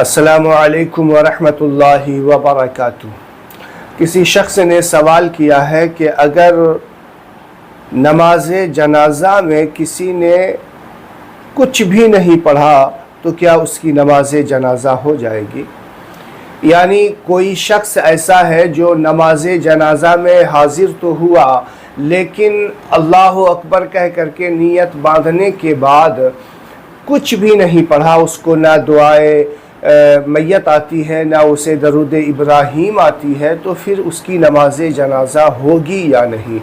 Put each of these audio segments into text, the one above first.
السلام علیکم ورحمۃ اللہ وبرکاتہ۔ کسی شخص نے سوال کیا ہے کہ اگر نماز جنازہ میں کسی نے کچھ بھی نہیں پڑھا تو کیا اس کی نماز جنازہ ہو جائے گی؟ یعنی کوئی شخص ایسا ہے جو نماز جنازہ میں حاضر تو ہوا لیکن اللہ اکبر کہہ کر کے نیت باندھنے کے بعد کچھ بھی نہیں پڑھا، اس کو نہ دعائے میت آتی ہے نہ اسے درود ابراہیم آتی ہے، تو پھر اس کی نماز جنازہ ہوگی یا نہیں؟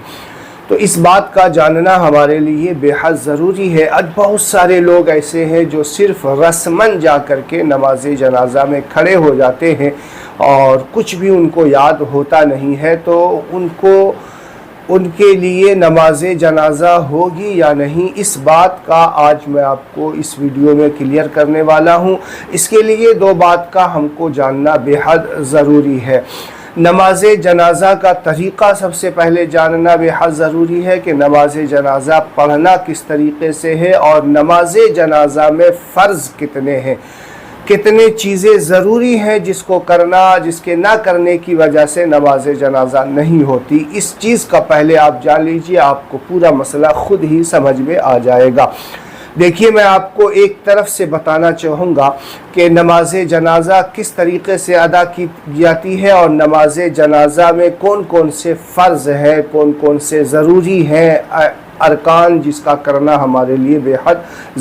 تو اس بات کا جاننا ہمارے لیے بے حد ضروری ہے۔ آج بہت سارے لوگ ایسے ہیں جو صرف رسماً جا کر کے نماز جنازہ میں کھڑے ہو جاتے ہیں اور کچھ بھی ان کو یاد ہوتا نہیں ہے، تو ان کے لیے نماز جنازہ ہوگی یا نہیں، اس بات کا آج میں آپ کو اس ویڈیو میں کلیئر کرنے والا ہوں۔ اس کے لیے دو بات کا ہم کو جاننا بے حد ضروری ہے۔ نماز جنازہ کا طریقہ سب سے پہلے جاننا بے حد ضروری ہے کہ نماز جنازہ پڑھنا کس طریقے سے ہے اور نماز جنازہ میں فرض کتنے ہیں، کتنے چیزیں ضروری ہیں جس کو کرنا، جس کے نہ کرنے کی وجہ سے نماز جنازہ نہیں ہوتی۔ اس چیز کا پہلے آپ جان لیجئے، آپ کو پورا مسئلہ خود ہی سمجھ میں آ جائے گا۔ دیکھیے، میں آپ کو ایک طرف سے بتانا چاہوں گا کہ نماز جنازہ کس طریقے سے ادا کی جاتی ہے اور نماز جنازہ میں کون کون سے فرض ہیں، کون کون سے ضروری ہیں ارکان جس کا کرنا ہمارے لیے بے حد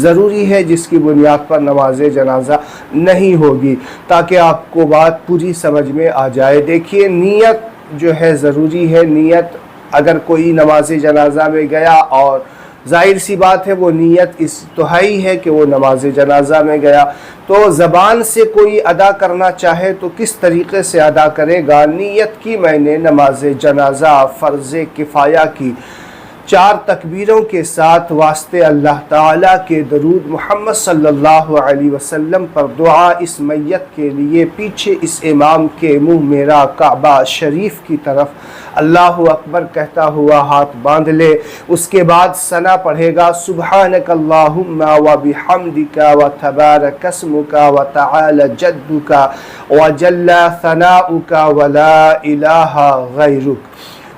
ضروری ہے، جس کی بنیاد پر نماز جنازہ نہیں ہوگی، تاکہ آپ کو بات پوری سمجھ میں آ جائے۔ دیکھیے، نیت جو ہے ضروری ہے۔ نیت، اگر کوئی نماز جنازہ میں گیا اور ظاہر سی بات ہے وہ نیت اس توہائی ہے کہ وہ نماز جنازہ میں گیا، تو زبان سے کوئی ادا کرنا چاہے تو کس طریقے سے ادا کرے گا؟ نیت کی میں نے نماز جنازہ فرض کفایہ کی، 4 تکبیروں کے ساتھ واسطے اللہ تعالیٰ کے درود محمد صلی اللہ علیہ وسلم پر دعا اس میت کے لیے، پیچھے اس امام کے منہ میرا کعبہ شریف کی طرف اللہ اکبر کہتا ہوا ہاتھ باندھ لے۔ اس کے بعد ثنا پڑھے گا، سبحانک اللہم و بحمدک و تبارک اسمک و تعالی جدک و جل ثناؤک و لا الہ غیرک۔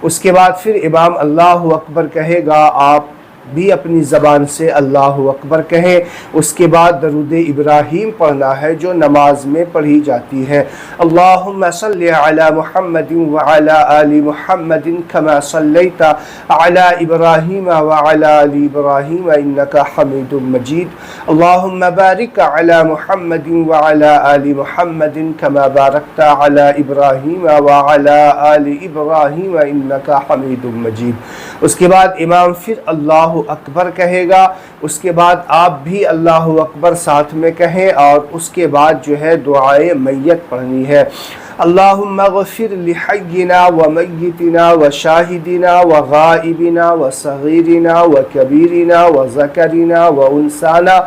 اس کے بعد پھر امام اللہ اکبر کہے گا، آپ بھی اپنی زبان سے اللہ اکبر کہیں۔ اس کے بعد درود ابراہیم پڑھنا ہے جو نماز میں پڑھی جاتی ہے۔ اللہم صلی علی محمد وعلی آل محمد کما صلیت علی ابراہیم وعلی آل ابراہیم انک حمید مجید۔ اللہم بارک علی محمد وعلی آل محمد کما بارکت علی ابراہیم وعلی آل ابراہیم انک حمید مجید۔ اس کے بعد امام پھر اللہ اکبر کہے گا، اس کے بعد آپ بھی اللہ اکبر ساتھ میں کہیں، اور اس کے بعد جو ہے دعائے میت پڑھنی ہے۔ اللہم اغفر لحینا و میتنا و شاہدنا و غائبنا و صغیرنا و کبیرنا و ذکرنا و انسانا،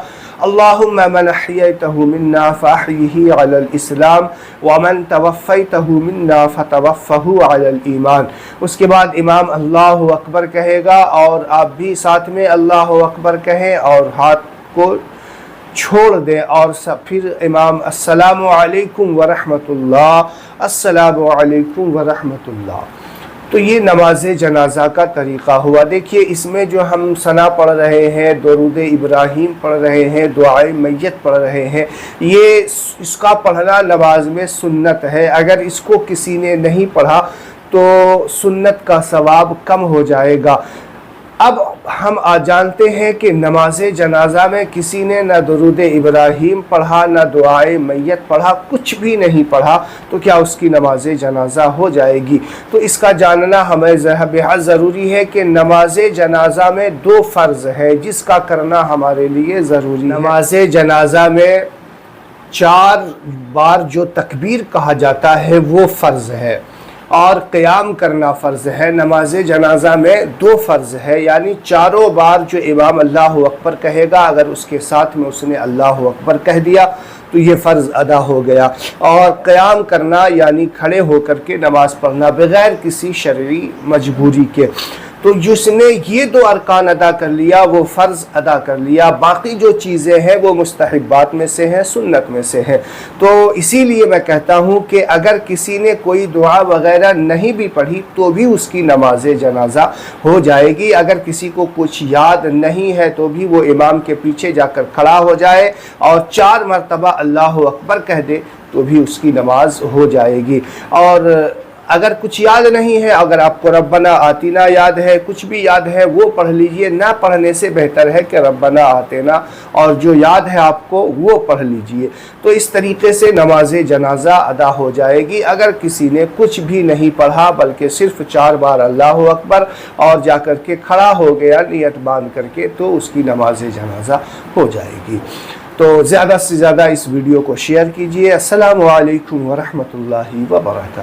اللہم من احییتہ منا فاحیہ علی الاسلام ومن توفیتہ منا فتوفہ علی الایمان۔ اس کے بعد امام اللہ اکبر کہے گا اور آپ بھی ساتھ میں اللہ اکبر کہیں اور ہاتھ کو چھوڑ دیں، اور پھر امام السلام علیکم ورحمۃ اللہ، السلام علیکم ورحمۃ اللہ۔ تو یہ نماز جنازہ کا طریقہ ہوا۔ دیکھیے، اس میں جو ہم ثنا پڑھ رہے ہیں، درود ابراہیم پڑھ رہے ہیں، دعائے میت پڑھ رہے ہیں، یہ اس کا پڑھنا نماز میں سنت ہے۔ اگر اس کو کسی نے نہیں پڑھا تو سنت کا ثواب کم ہو جائے گا۔ اب ہم جانتے ہیں کہ نماز جنازہ میں کسی نے نہ درود ابراہیم پڑھا، نہ دعائے میت پڑھا، کچھ بھی نہیں پڑھا، تو کیا اس کی نماز جنازہ ہو جائے گی؟ تو اس کا جاننا ہمیں بہت ضروری ہے کہ نماز جنازہ میں 2 فرض ہے جس کا کرنا ہمارے لیے ضروری ہے۔ نماز جنازہ میں 4 بار جو تکبیر کہا جاتا ہے وہ فرض ہے، اور قیام کرنا فرض ہے۔ نماز جنازہ میں 2 فرض ہے، یعنی 4 بار جو امام اللہ اکبر کہے گا، اگر اس کے ساتھ میں اس نے اللہ اکبر کہہ دیا تو یہ فرض ادا ہو گیا، اور قیام کرنا یعنی کھڑے ہو کر کے نماز پڑھنا بغیر کسی شرعی مجبوری کے۔ تو جس نے یہ 2 ارکان ادا کر لیا وہ فرض ادا کر لیا، باقی جو چیزیں ہیں وہ مستحبات میں سے ہیں، سنت میں سے ہیں۔ تو اسی لیے میں کہتا ہوں کہ اگر کسی نے کوئی دعا وغیرہ نہیں بھی پڑھی تو بھی اس کی نماز جنازہ ہو جائے گی۔ اگر کسی کو کچھ یاد نہیں ہے تو بھی وہ امام کے پیچھے جا کر کھڑا ہو جائے اور 4 مرتبہ اللہ اکبر کہہ دے تو بھی اس کی نماز ہو جائے گی۔ اور اگر کچھ یاد نہیں ہے، اگر آپ کو ربنا آتینا یاد ہے، کچھ بھی یاد ہے وہ پڑھ لیجئے، نہ پڑھنے سے بہتر ہے کہ ربنا آتینا اور جو یاد ہے آپ کو وہ پڑھ لیجئے۔ تو اس طریقے سے نماز جنازہ ادا ہو جائے گی۔ اگر کسی نے کچھ بھی نہیں پڑھا بلکہ صرف 4 بار اللہ اکبر اور جا کر کے کھڑا ہو گیا نیت باندھ کر کے تو اس کی نماز جنازہ ہو جائے گی۔ تو زیادہ سے زیادہ اس ویڈیو کو شیئر کیجئے۔ السلام علیکم ورحمۃ اللہ وبرکاتہ۔